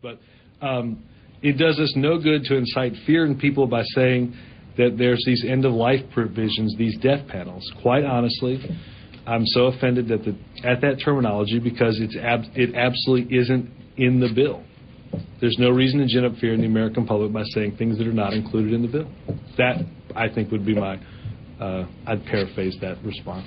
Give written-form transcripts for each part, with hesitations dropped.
But it does us no good to incite fear in people by saying that there's these end-of-life provisions, these death panels. Quite honestly, I'm so offended at that terminology because it absolutely isn't in the bill. There's no reason to gin up fear in the American public by saying things that are not included in the bill. That, I think, would be my, I'd paraphrase that response.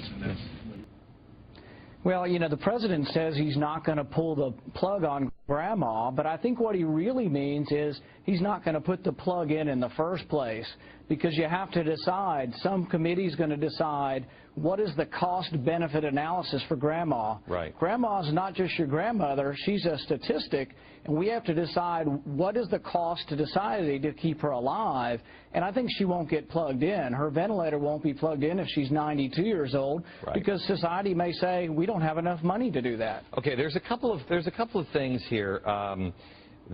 Well, you know, the president says he's not going to pull the plug on Grandma, but I think what he really means is he's not going to put the plug in the first place, because you have to decide, some committee's going to decide what is the cost-benefit analysis for Grandma. Right. Grandma's not just your grandmother, she's a statistic, and we have to decide what is the cost to society to keep her alive, and I think she won't get plugged in. Her ventilator won't be plugged in if she's 92 years old, right, because society may say we don't have enough money to do that. Okay, there's a couple of things here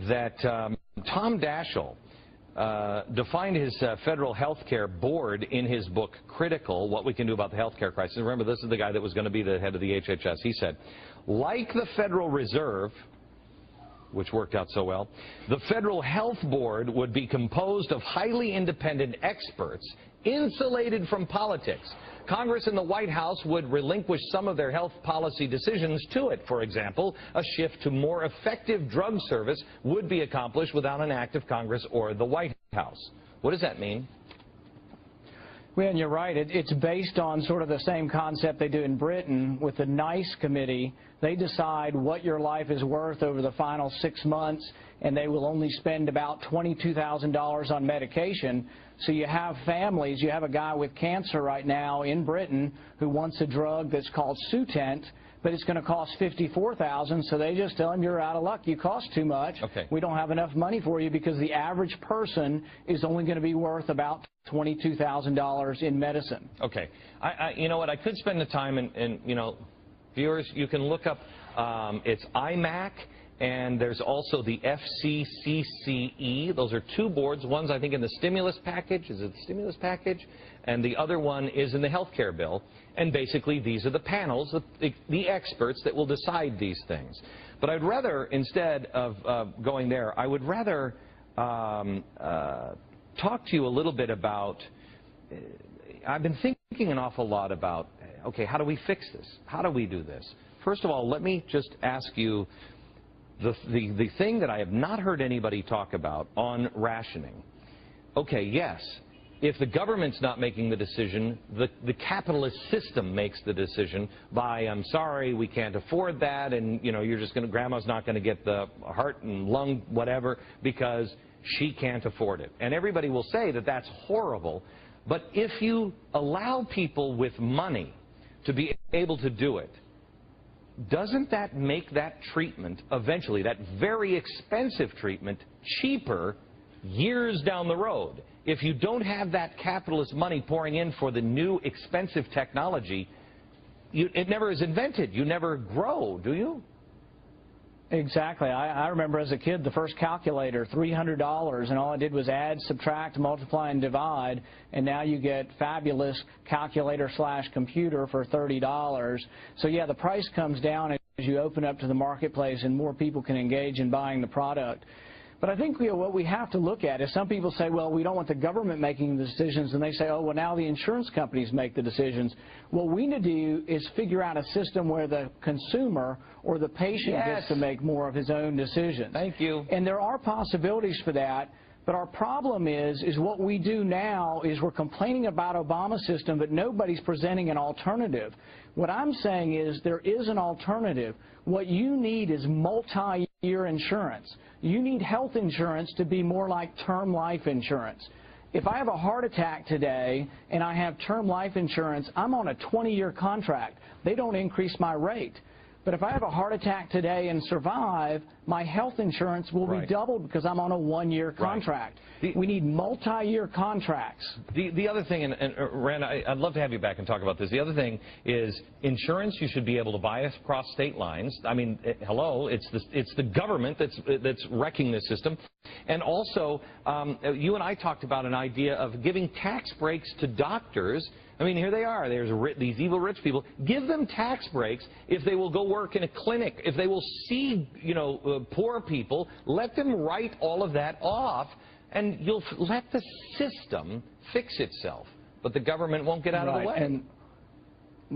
that Tom Daschle defined his federal health care board in his book Critical, What We Can Do About the Health Care Crisis. Remember, this is the guy that was going to be the head of the HHS. He said, like the Federal Reserve, which worked out so well, the Federal Health Board would be composed of highly independent experts insulated from politics. Congress and the White House would relinquish some of their health policy decisions to it. For example, a shift to more effective drug service would be accomplished without an act of Congress or the White House. What does that mean? Well, and you're right. It's based on sort of the same concept they do in Britain with the NICE committee. They decide what your life is worth over the final 6 months, and they will only spend about $22,000 on medication. So you have families. You have a guy with cancer right now in Britain who wants a drug that's called Sutent, but it's going to cost $54,000, so they just tell him, you're out of luck, you cost too much. Okay. We don't have enough money for you, because the average person is only going to be worth about $22,000 in medicine. Okay. You know what, I could spend the time, and you know, viewers, you can look up, it's IMAC, and there's also the FCCCE. Those are two boards. One's, I think, in the stimulus package. Is it the stimulus package? And the other one is in the health care bill. And basically, these are the panels, the experts that will decide these things. But I'd rather, instead of going there, I would rather talk to you a little bit about, I've been thinking an awful lot about, okay, how do we fix this? How do we do this? First of all, let me just ask you, the thing that I have not heard anybody talk about on rationing. Okay, yes, if the government's not making the decision, the capitalist system makes the decision by, I'm sorry, we can't afford that, and you know, you're just going to, grandma's not going to get the heart and lung whatever because she can't afford it. And everybody will say that that's horrible. But if you allow people with money to be able to do it, doesn't that make that treatment eventually, that very expensive treatment, cheaper years down the road? If you don't have that capitalist money pouring in for the new expensive technology, it never is invented. You never grow, do you? Exactly. I remember as a kid the first calculator, $300, and all I did was add, subtract, multiply, and divide, and now you get fabulous calculator/computer for $30. So yeah, the price comes down as you open up to the marketplace and more people can engage in buying the product. But I think what we have to look at is, some people say, well, we don't want the government making the decisions, and they say, oh, well, now the insurance companies make the decisions. What we need to do is figure out a system where the consumer or the patient gets to make more of his own decisions. Thank you. And there are possibilities for that. But our problem is what we do now is we're complaining about Obama's system, but nobody's presenting an alternative. What I'm saying is there is an alternative. What you need is multi-year insurance. You need health insurance to be more like term life insurance. If I have a heart attack today and I have term life insurance, I'm on a 20-year contract. They don't increase my rate. But if I have a heart attack today and survive, my health insurance will be doubled because I'm on a one-year contract. We need multi-year contracts. The other thing, and Rand, I'd love to have you back and talk about this. The other thing is insurance you should be able to buy across state lines. I mean, hello, it's the government that's wrecking this system. And also, you and I talked about an idea of giving tax breaks to doctors. I mean, here they are. There's these evil rich people. Give them tax breaks if they will go work in a clinic, if they will see, you know, the poor people. Let them write all of that off, and you'll let the system fix itself. But the government won't get out of the way. And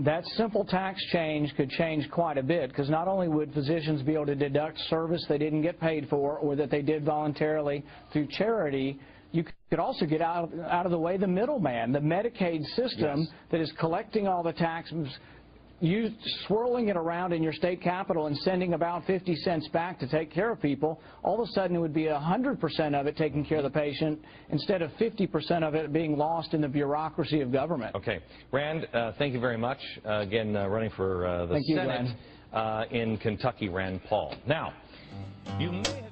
that simple tax change could change quite a bit, because not only would physicians be able to deduct service they didn't get paid for or that they did voluntarily through charity, you could also get out of the way the middleman, the Medicaid system that is collecting all the taxes, you swirling it around in your state capital and sending about 50 cents back to take care of people. All of a sudden it would be 100% of it taking care of the patient instead of 50% of it being lost in the bureaucracy of government. Okay. Rand, thank you very much. Again, running for the Senate in Kentucky, Rand Paul. Now, you may